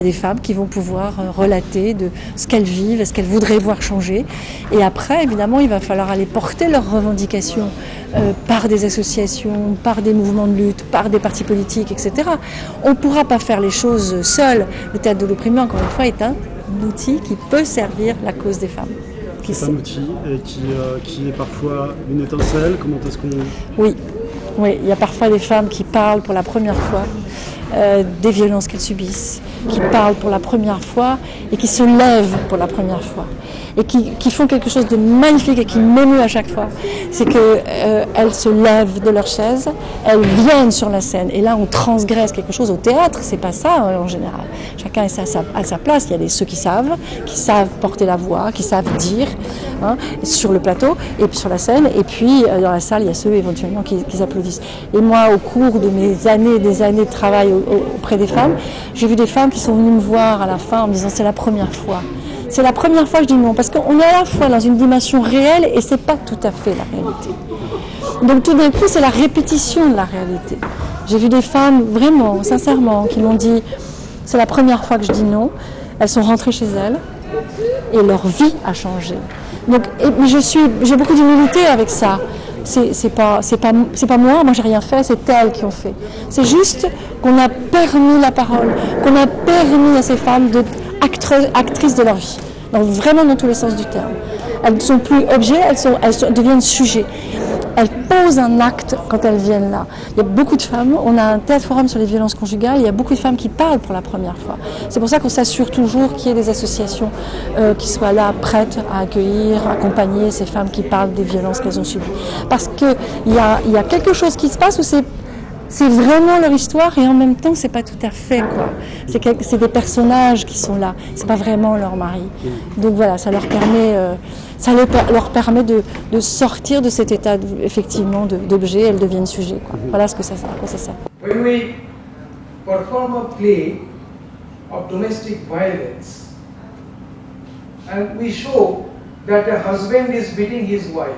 Des femmes qui vont pouvoir relater de ce qu'elles vivent, ce qu'elles voudraient voir changer. Et après, évidemment, il va falloir aller porter leurs revendications par des associations, par des mouvements de lutte, par des partis politiques, etc. On ne pourra pas faire les choses seul. Le théâtre de l'opprimé, encore une fois, est un outil qui peut servir la cause des femmes. C'est un outil qui est parfois une étincelle. Comment est-ce qu'on... Oui, il y a parfois des femmes qui parlent pour la première fois des violences qu'elles subissent, qui parlent pour la première fois et qui se lèvent pour la première fois et qui font quelque chose de magnifique et qui m'émeut à chaque fois. C'est qu'elles se lèvent de leur chaise, elles viennent sur la scène et là on transgresse quelque chose. Au théâtre, c'est pas ça en général. Chacun est à sa place. Il y a ceux qui savent porter la voix, qui savent dire sur le plateau et puis sur la scène, et puis dans la salle il y a ceux éventuellement qui applaudissent. Et moi, au cours de mes années, des années de travail auprès des femmes, j'ai vu des femmes qui sont venues me voir à la fin en me disant c'est la première fois. C'est la première fois que je dis non, parce qu'on est à la fois dans une dimension réelle et c'est pas tout à fait la réalité. Donc tout d'un coup, c'est la répétition de la réalité. J'ai vu des femmes vraiment, sincèrement, qui m'ont dit c'est la première fois que je dis non. Elles sont rentrées chez elles et leur vie a changé. Donc, j'ai beaucoup d'humilité avec ça. C'est pas moi j'ai rien fait, c'est elles qui ont fait. C'est juste qu'on a permis la parole, qu'on a permis à ces femmes d'être actrices de leur vie, donc vraiment dans tous les sens du terme. Elles ne sont plus objets, elles deviennent sujets. Elles posent un acte quand elles viennent là. Il y a beaucoup de femmes, on a un théâtre forum sur les violences conjugales, il y a beaucoup de femmes qui parlent pour la première fois. C'est pour ça qu'on s'assure toujours qu'il y ait des associations qui soient là, prêtes à accueillir, à accompagner ces femmes qui parlent des violences qu'elles ont subies. Parce qu'il y a quelque chose qui se passe où c'est vraiment leur histoire et en même temps c'est pas tout à fait quoi. C'est des personnages qui sont là, c'est pas vraiment leur mari. Donc voilà, ça leur permet de sortir de cet état effectivement d'objet, elles deviennent sujets quoi. Voilà ce que ça sert, à quoi ça sert. When we perform a play of domestic violence and we show that a husband is beating his wife,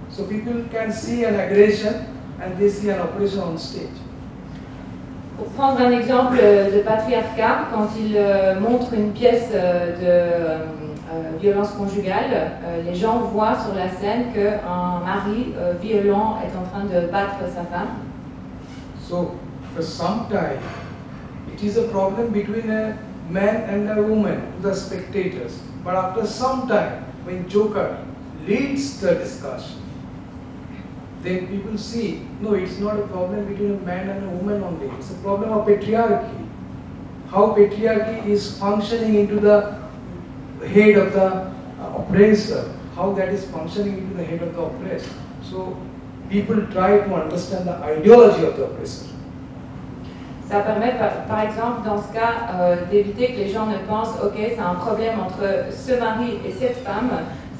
so people can see an aggression and they see an oppression on stage. Pour prendre un exemple de patriarcat, quand il montre une pièce de violence conjugale, les gens voient sur la scène qu'un mari violent est en train de battre sa femme. So, for some time, it is a problem between a man and a woman, the spectators. But after some time, when Joker leads the discussion, then people see, no, it's not a problem between a man and a woman only. It's a problem of patriarchy. How patriarchy is functioning into the head of the oppressor. How that is functioning into the head of the oppressed. So people try to understand the ideology of the oppressor. Ça permet par exemple dans ce cas d'éviter que les gens ne pensent ok, c'est un problème entre ce mari et cette femme.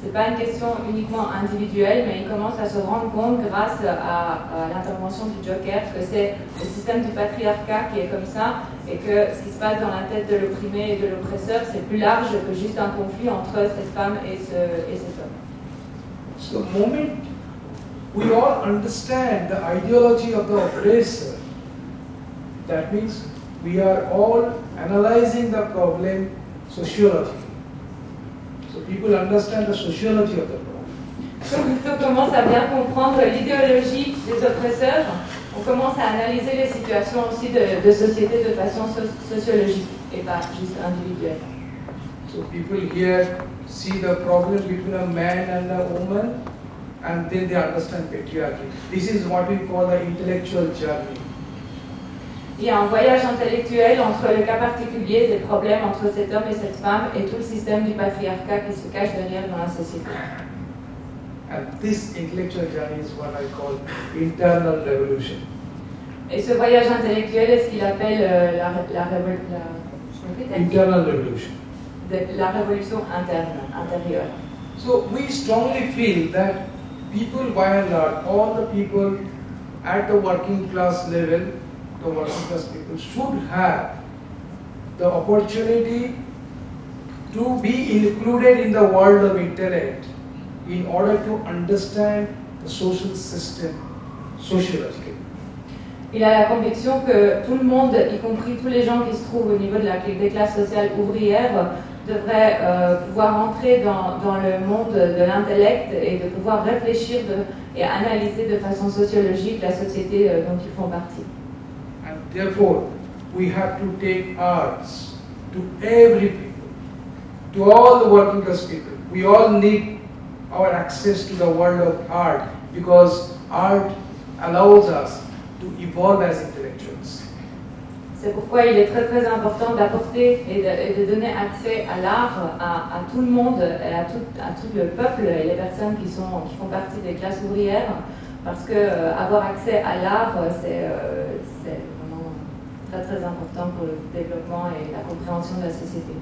C'est pas une question uniquement individuelle, mais ils commencent à se rendre compte grâce à l'intervention du Joker que c'est le système du patriarcat qui est comme ça et que ce qui se passe dans la tête de l'opprimé et de l'oppresseur, c'est plus large que juste un conflit entre cette femme et cet homme. So the moment we all understand the ideology of the oppressor, that means we are all analyzing the problem sociologically. So people understand the sociology of the problem. Donc on commence à bien comprendre l'idéologie des oppresseurs, on commence à analyser les situations aussi de société de façon sociologique et pas juste individuelle. So people here see the problem between a man and a woman and then they understand patriarchy. This is what we call the intellectual journey. Il y a un voyage intellectuel entre le cas particulier des problèmes entre cet homme et cette femme et tout le système du patriarcat qui se cache derrière dans la société. And this intellectual journey is what I call internal revolution. Et ce voyage intellectuel est ce qu'il appelle Internal revolution. La révolution intérieure. So we strongly feel that people by and large, all the people at the working class level, the working class people should have the opportunity to be included in the world of intellect in order to understand the social system sociologically. Il a la conviction que tout le monde, y compris tous les gens qui se trouvent au niveau des classes sociales ouvrières, devraient pouvoir entrer dans le monde de l'intellect et de pouvoir réfléchir et analyser de façon sociologique la société dont ils font partie. And therefore, we have to take arts to every people, to all the working class people. We all need our access to the world of art because art allows us to evolve as intellectuals. C'est pourquoi il est très très important d'apporter et de donner accès à l'art à tout le monde, et à tout le peuple et les personnes qui font partie des classes ouvrières, parce que avoir accès à l'art, c'est vraiment très très important pour le développement et la compréhension de la société.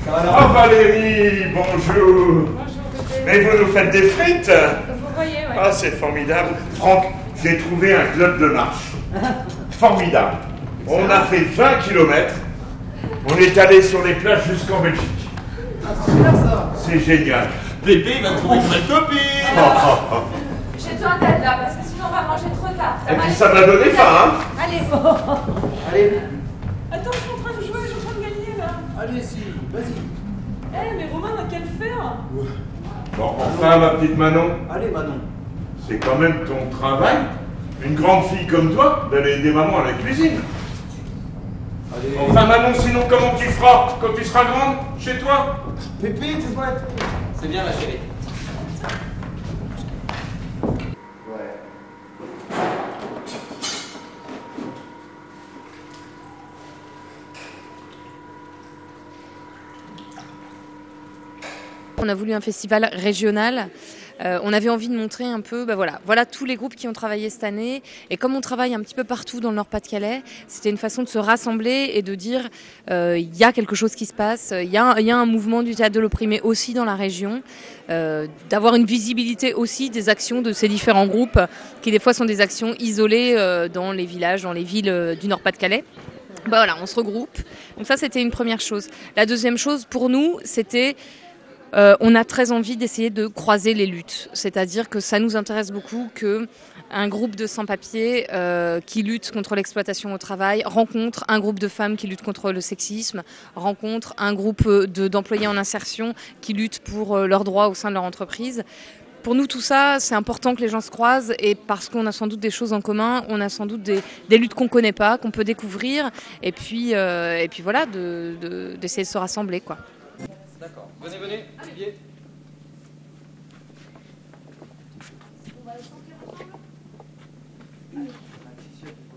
Oh Valérie, bonjour. Bonjour, Mais vous nous faites des frites? vous voyez, ouais. Ah, c'est formidable. Franck, j'ai trouvé un club de marche. Formidable. On a fait 20 km. On est allé sur les plages jusqu'en Belgique. Ah, c'est super ça. C'est génial. Bébé, il va trouver une nouvelle copine. J'ai besoin d'aide là, parce que sinon on va manger trop tard. Et puis ça m'a donné faim, hein. Allez. Allez. Attends, je suis en train de jouer, je suis en train de gagner là. Allez, si, vas-y. Eh, mais Romain n'a qu'à le faire. Bon, enfin, ma petite Manon, Allez, Manon. c'est quand même ton travail, une grande fille comme toi, d'aller aider maman à la cuisine. Allez. Enfin, Manon, sinon, comment tu feras quand tu seras grande, chez toi? Pépé, t'es prête? C'est bien, ma chérie. On a voulu un festival régional. On avait envie de montrer un peu, voilà tous les groupes qui ont travaillé cette année. Et comme on travaille un petit peu partout dans le Nord-Pas-de-Calais, c'était une façon de se rassembler et de dire il y a quelque chose qui se passe, il y a un mouvement du théâtre de l'opprimé aussi dans la région, d'avoir une visibilité aussi des actions de ces différents groupes qui des fois sont des actions isolées dans les villages, dans les villes du Nord-Pas-de-Calais. Voilà, on se regroupe. Donc ça, c'était une première chose. La deuxième chose, pour nous, c'était... on a très envie d'essayer de croiser les luttes. C'est-à-dire que ça nous intéresse beaucoup qu'un groupe de sans-papiers qui lutte contre l'exploitation au travail rencontre un groupe de femmes qui luttent contre le sexisme, rencontre un groupe d'employés en insertion qui luttent pour leurs droits au sein de leur entreprise. Pour nous, tout ça, c'est important que les gens se croisent et parce qu'on a sans doute des choses en commun, on a sans doute des luttes qu'on ne connaît pas, qu'on peut découvrir et puis voilà, d'essayer de se rassembler, quoi. D'accord. Venez, Olivier.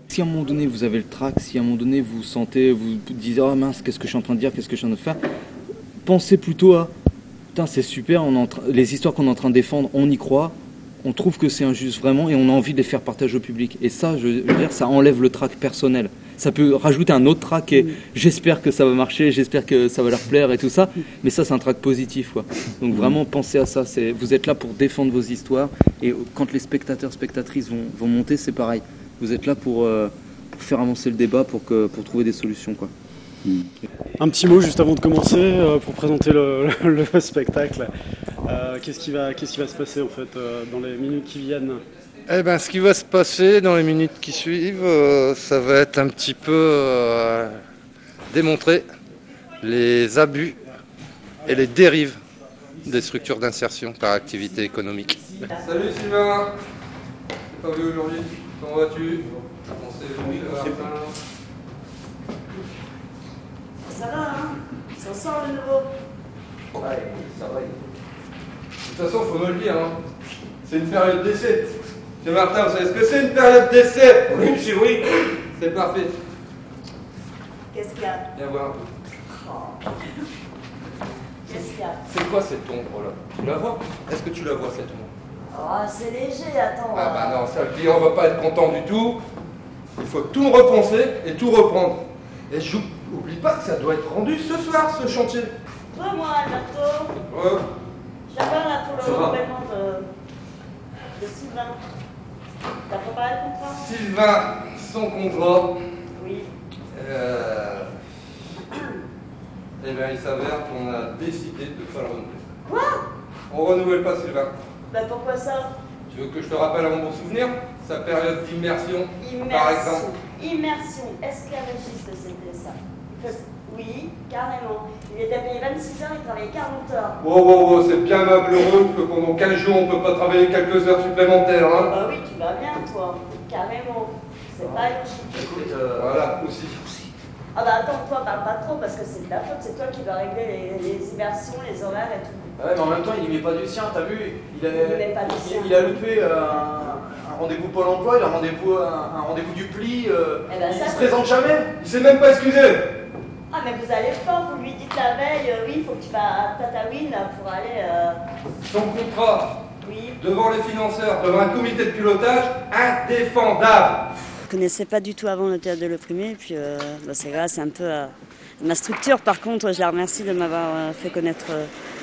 Si à un moment donné vous avez le trac, si à un moment donné vous sentez, vous dites oh mince, qu'est-ce que je suis en train de dire, qu'est-ce que je suis en train de faire, pensez plutôt à putain, c'est super, les histoires qu'on est en train de défendre, on y croit, on trouve que c'est injuste vraiment et on a envie de les faire partager au public. Et ça, je veux dire, ça enlève le trac personnel. Ça peut rajouter un autre trac et j'espère que ça va marcher, j'espère que ça va leur plaire et tout ça. Mais ça, c'est un trac positif, quoi. Donc vraiment, pensez à ça. Vous êtes là pour défendre vos histoires et quand les spectateurs, spectatrices vont monter, c'est pareil. Vous êtes là pour faire avancer le débat, pour trouver des solutions, quoi. Un petit mot juste avant de commencer pour présenter le spectacle. Qu'est-ce qui va se passer en fait dans les minutes qui viennent? Eh ben, ce qui va se passer dans les minutes qui suivent, ça va être un petit peu démontrer les abus et les dérives des structures d'insertion par activité économique. Salut Sylvain, t'es pas vu aujourd'hui? Comment vas-tu? On s'est vu Martin. Ça va, hein? Ça sent le nouveau. Ouais, ça va. De toute façon, faut me le dire, hein. C'est une période d'essai. C'est Martin, vous savez ce que c'est une période d'essai? Oui, monsieur, oui. C'est parfait. Qu'est-ce qu'il y a? Viens voir un peu. Qu'est-ce qu'il y a? C'est quoi cette ombre-là? Tu la vois? Est-ce que tu la vois, cette ombre? Oh, c'est léger, attends. Ah bah non, ça, le client va pas être content du tout. Il faut tout repenser et tout reprendre. Et oublie pas que ça doit être rendu ce soir, ce chantier. Toi, moi, Alberto. Ouais. J'avais là pour le renouvellement de Sylvain. T'as préparé le contrat? Sylvain, son contrat. Oui. Eh bien, il s'avère qu'on a décidé de ne pas le renouveler. Quoi? On renouvelle pas Sylvain. Bah pourquoi ça? Tu veux que je te rappelle un bon souvenir? sa période d'immersion, par exemple. Immersion. Est-ce qu'à Régis c'était ça? Oui, carrément. Il était payé 26 heures, il travaillait 40 heures. Oh, c'est bien malheureux que pendant 15 jours, on ne peut pas travailler quelques heures supplémentaires. Hein. Bah oui, tu vas bien, toi. Carrément. C'est pas logique. Écoute, voilà, aussi. Ah bah attends, toi, parle pas trop parce que c'est de ta faute. C'est toi qui dois régler les immersions, les horaires et tout. Ouais, mais en même temps, il n'y met pas du sien, t'as vu? Il a loupé un rendez-vous Pôle emploi, il a un rendez-vous du pli, il se présente jamais. Il s'est même pas excusé. Ah mais vous allez fort, vous lui dites la veille, oui, il faut que tu vas à Tataouine pour aller... Son contrat, oui. Devant les financeurs, devant un comité de pilotage, indéfendable. Je ne connaissais pas du tout avant le théâtre de l'opprimé, et puis c'est grâce un peu à ma structure. Par contre, je la remercie de m'avoir fait connaître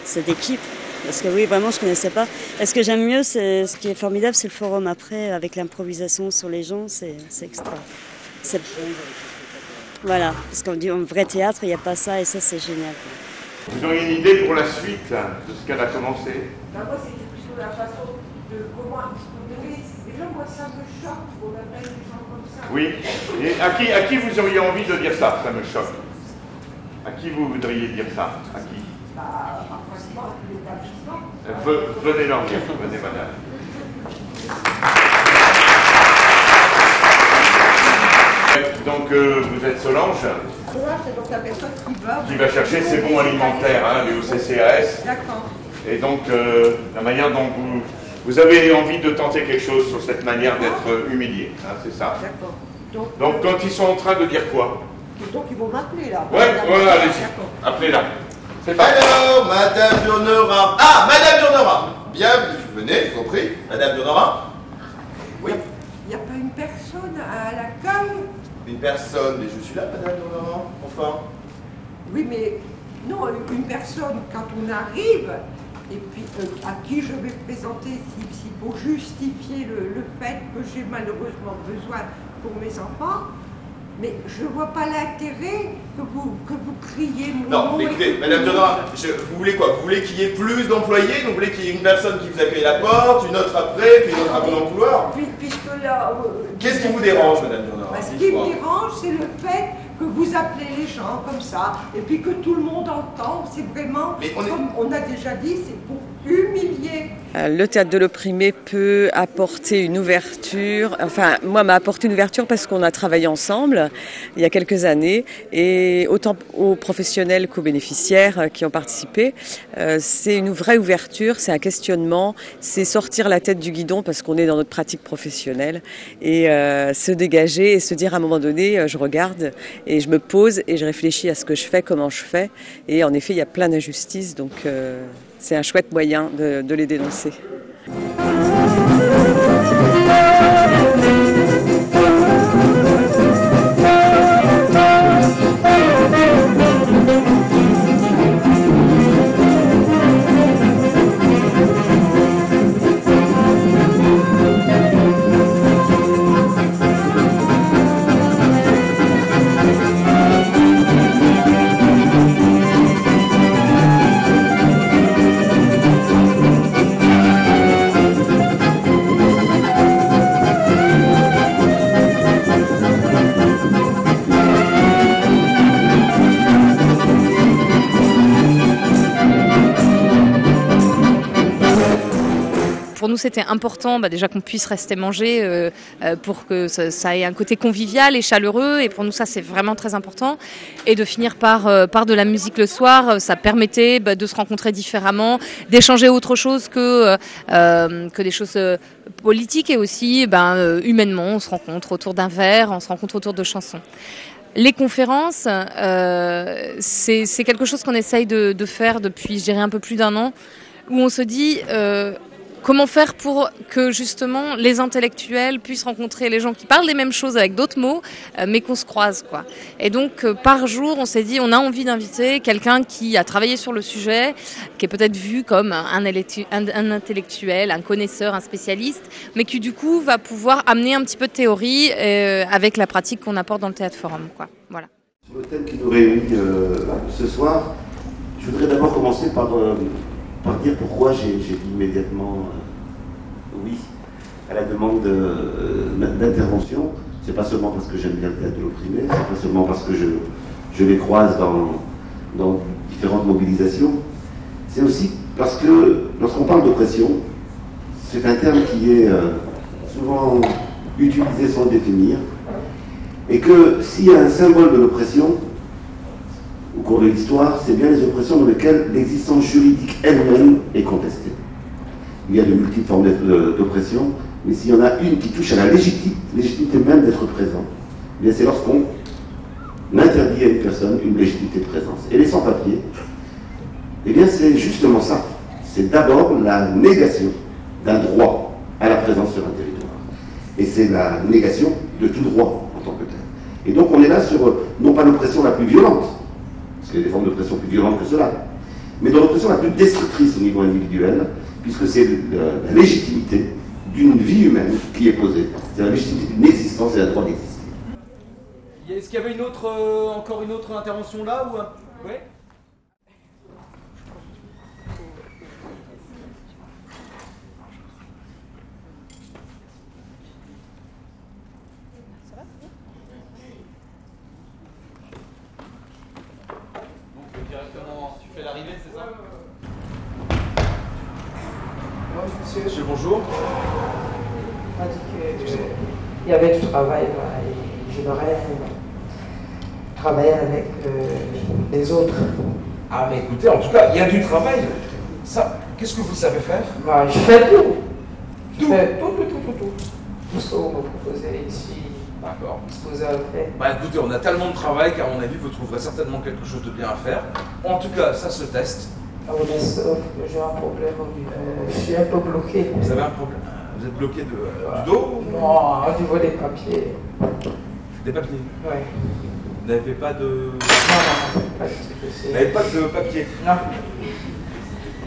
cette équipe, parce que oui, vraiment, je ne connaissais pas. Et ce que j'aime mieux, ce qui est formidable, c'est le forum après, avec l'improvisation sur les gens, c'est extra. Voilà, parce qu'on dit en vrai théâtre, il n'y a pas ça, et ça, c'est génial. Vous auriez une idée pour la suite là, de ce qu'elle a commencé? Moi, c'était plutôt la façon de comment exprimer. Déjà, moi, ça me choque pour la des gens comme ça. Oui. Et à qui vous auriez envie de dire ça? Ça me choque. À qui vous voudriez dire ça? À qui? Franchement, l'établissement. Venez leur dire, venez madame. Donc vous êtes Solange? Solange, c'est donc la personne qui va chercher ses bons alimentaires, hein, les OCCAS. D'accord. Et donc la manière dont vous avez envie de tenter quelque chose sur cette manière d'être humilié, hein, c'est ça. D'accord. Donc quand ils sont en train de dire quoi? Donc ils vont m'appeler là. Ouais, allez-y. Appelez-la. Alors, Madame Burnera. Ah, Madame Burnera. Bienvenue. Venez, je vous en prie. Madame Burnera. Oui. Il n'y a pas une personne à l'accueil? Une personne, mais je suis là, Madame Burnera. Enfin. Oui, mais non, une personne, quand on arrive, et puis à qui je vais présenter, si pour justifier le fait que j'ai malheureusement besoin pour mes enfants. Mais je ne vois pas l'intérêt que vous criez mon nom. Non, mais écoutez, Madame Burnera, vous voulez quoi? Vous voulez qu'il y ait plus d'employés? Donc vous voulez qu'il y ait une personne qui vous accueille à la porte, une autre après, puis une autre avant dans le couloir? Puisque là... Qu'est-ce qui vous dérange, Madame Burnera? Ce qui me dérange, c'est le fait que vous appelez les gens comme ça, et puis que tout le monde entend. C'est vraiment, comme on a déjà dit, c'est pour humilier. Le théâtre de l'opprimé peut apporter une ouverture, enfin moi m'a apporté une ouverture parce qu'on a travaillé ensemble il y a quelques années, et autant aux professionnels qu'aux bénéficiaires qui ont participé, c'est une vraie ouverture, c'est un questionnement, c'est sortir la tête du guidon parce qu'on est dans notre pratique professionnelle, et se dégager et se dire à un moment donné, je regarde et je me pose et je réfléchis à ce que je fais, comment je fais, et en effet il y a plein d'injustices, donc c'est un chouette moyen de les dénoncer. Pour nous, c'était important déjà qu'on puisse rester manger pour que ça ait un côté convivial et chaleureux. Et pour nous, ça, c'est vraiment très important. Et de finir par de la musique le soir, ça permettait de se rencontrer différemment, d'échanger autre chose que des choses politiques. Et aussi, humainement, on se rencontre autour d'un verre, on se rencontre autour de chansons. Les conférences, c'est quelque chose qu'on essaye de faire depuis, je dirais, un peu plus d'un an, où on se dit... comment faire pour que justement les intellectuels puissent rencontrer les gens qui parlent des mêmes choses avec d'autres mots, mais qu'on se croise, quoi. Et donc par jour, on s'est dit, on a envie d'inviter quelqu'un qui a travaillé sur le sujet, qui est peut-être vu comme un intellectuel, un connaisseur, un spécialiste, mais qui du coup va pouvoir amener un petit peu de théorie avec la pratique qu'on apporte dans le Théâtre Forum, quoi. Voilà. Sur le thème qui nous réunit ce soir, je voudrais d'abord commencer par dire pourquoi j'ai dit immédiatement oui. à la demande d'intervention. C'est pas seulement parce que j'aime bien le théâtre de l'opprimé, c'est pas seulement parce que je les croise dans différentes mobilisations. C'est aussi parce que lorsqu'on parle d'oppression, c'est un terme qui est souvent utilisé sans le définir, et que s'il y a un symbole de l'oppression au cours de l'histoire, c'est bien les oppressions dans lesquelles l'existence juridique elle-même est contestée. Il y a de multiples formes d'oppression, mais s'il y en a une qui touche à la légitimité même d'être présent, eh c'est lorsqu'on interdit à une personne une légitimité de présence. Et les sans-papiers, eh bien c'est justement ça. C'est d'abord la négation d'un droit à la présence sur un territoire. Et c'est la négation de tout droit en tant que tel. Et donc on est là sur, non pas l'oppression la plus violente, parce qu'il y a des formes d'oppression plus violentes que cela, mais dans l'oppression la plus destructrice au niveau individuel, puisque c'est la légitimité d'une vie humaine qui est posée. C'est la légitimité d'une existence et un droit d'exister. Est-ce qu'il y avait encore une autre intervention là ou... Ouais. Donc directement, tu fais l'arrivée, c'est ça? Monsieur, bonjour. On m'a dit qu'il y avait du travail là, et j'aimerais travailler avec les autres. Ah mais écoutez, en tout cas, il y a du travail. Ça, qu'est-ce que vous savez faire? Bah, je fais tout. Je fais tout. Tout ce que vous me proposez ici. D'accord. Ce que vous avez fait. Bah écoutez, on a tellement de travail qu'à mon avis, vous trouverez certainement quelque chose de bien à faire. En tout cas, ça se teste. Ah oui, mais sauf que j'ai un problème. Je suis un peu bloqué. Vous avez un problème? Vous êtes bloqué du dos? Non, au niveau des papiers. Des papiers? Oui. Vous n'avez pas de... Non, pas de truc. Vous n'avez pas de papier? Non.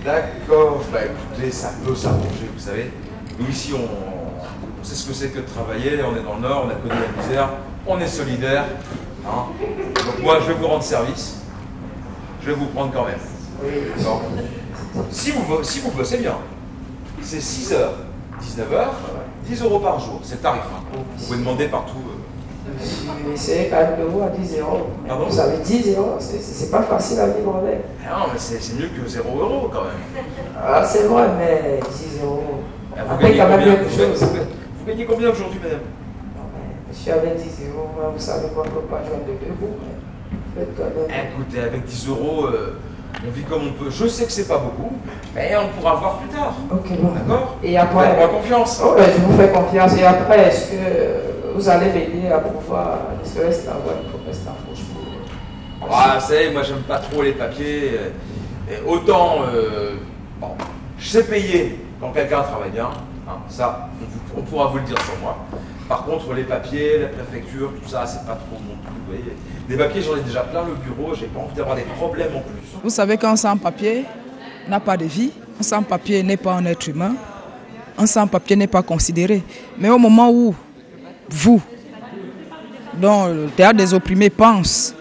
D'accord. Bah écoutez, ça peut s'arranger, vous savez. Nous ici, on sait ce que c'est que de travailler, on est dans le Nord, on a connu la misère, on est solidaire. Hein. Donc moi, je vais vous rendre service. Je vais vous prendre quand même. Oui. Bon. Si vous bossez bien, c'est 6 heures, 19 heures, 10 € par jour, c'est le tarif. Hein. Vous pouvez demander partout. J'ai essayé quand même de vous à 10 €. Pardon? Vous avez 10 €, c'est pas facile à vivre avec. Non, mais c'est mieux que 0 € quand même. Ah, c'est vrai, mais 10 €. Vous Après, quand même quelque chose. Vous gagnez combien aujourd'hui, madame? Je suis avec 10 €, vous savez qu'on ne peut pas joindre de debout. Faites quand même. Écoutez, avec 10 €, on vit comme on peut. Je sais que c'est pas beaucoup, mais on pourra voir plus tard. Ok, bon. D'accord? Et après. Faites-moi confiance. Oh, je vous fais confiance. Et après, est-ce que vous allez m'aider à pouvoir, ne serait-ce qu'avoir une promesse d'embauche? Ah, vous savez, moi j'aime pas trop les papiers. Et autant, bon, je sais payer quand quelqu'un travaille bien. Hein, ça, on pourra vous le dire sur moi. Par contre, les papiers, la préfecture, tout ça, c'est pas trop mon truc. Vous voyez. Des papiers, j'en ai déjà plein le bureau, j'ai pas envie d'avoir des problèmes en plus. Vous savez qu'un sans-papier n'a pas de vie, un sans-papier n'est pas un être humain, un sans-papier n'est pas considéré. Mais au moment où vous, dont le théâtre des opprimés, pense